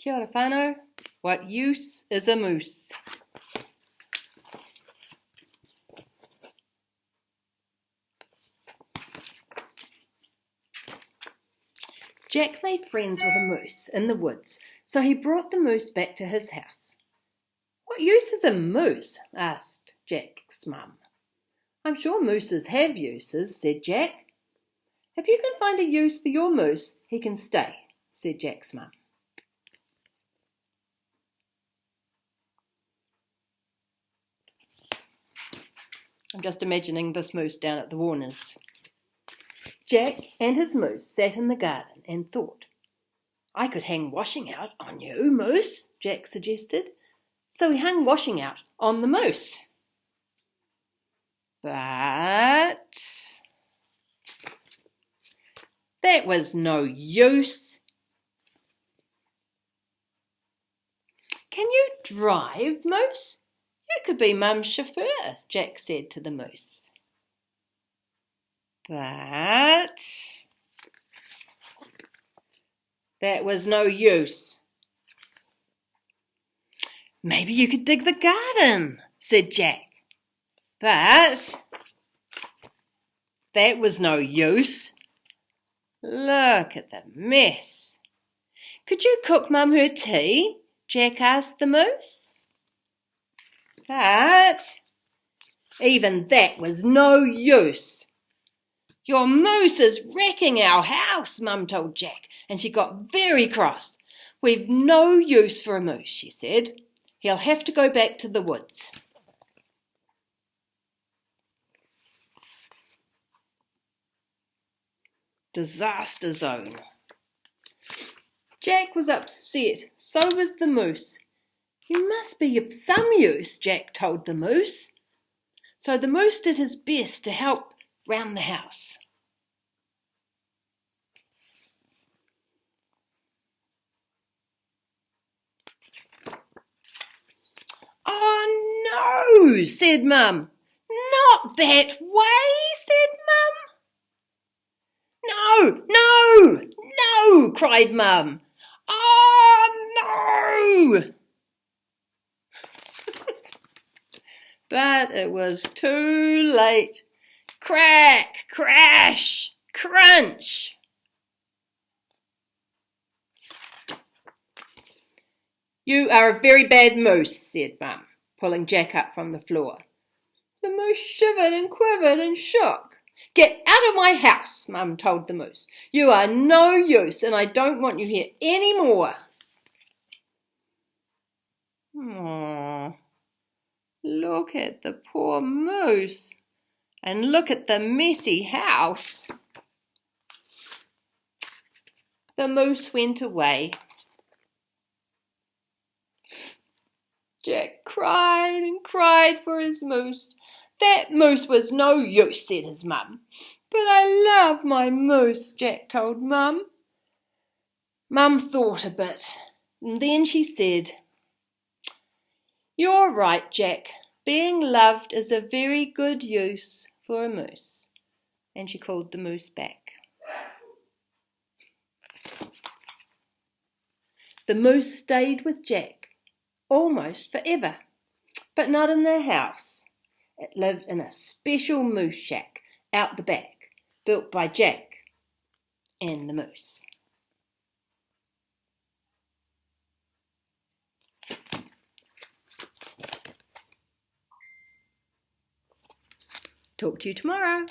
Kia ora whānau. What use is a moose? Jack made friends with a moose in the woods, so he brought the moose back to his house. "What use is a moose?" asked Jack's mum. "I'm sure mooses have uses," said Jack. "If you can find a use for your moose, he can stay," said Jack's mum. I'm just imagining this moose down at the Warners. Jack and his moose sat in the garden and thought. "I could hang washing out on you, moose," Jack suggested. So he hung washing out on the moose. But that was no use. "Can you drive, moose? You could be Mum's chauffeur," Jack said to the moose. But that was no use. "Maybe you could dig the garden," said Jack. But that was no use. "Look at the mess." "Could you cook Mum her tea?" Jack asked the moose. But even that was no use. "Your moose is wrecking our house," Mum told Jack, and she got very cross. "We've no use for a moose," she said. "He'll have to go back to the woods." Disaster zone. Jack was upset, so was the moose. "You must be of some use," Jack told the moose. So the moose did his best to help round the house. "Oh no," said Mum. "Not that way," said Mum. "No, no, no," cried Mum. "Oh no!" But it was too late. Crack, crash, crunch. "You are a very bad moose," said Mum, pulling Jack up from the floor. The moose shivered and quivered and shook. "Get out of my house," Mum told the moose. "You are no use and I don't want you here any more." Aww. Look at the poor moose. And look at the messy house. The moose went away. Jack cried and cried for his moose. "That moose was no use," said his mum. "But I love my moose," Jack told Mum. Mum thought a bit, and then she said, "You're right, Jack. Being loved is a very good use for a moose." And she called the moose back. The moose stayed with Jack almost forever, but not in their house. It lived in a special moose shack out the back, built by Jack and the moose. Talk to you tomorrow.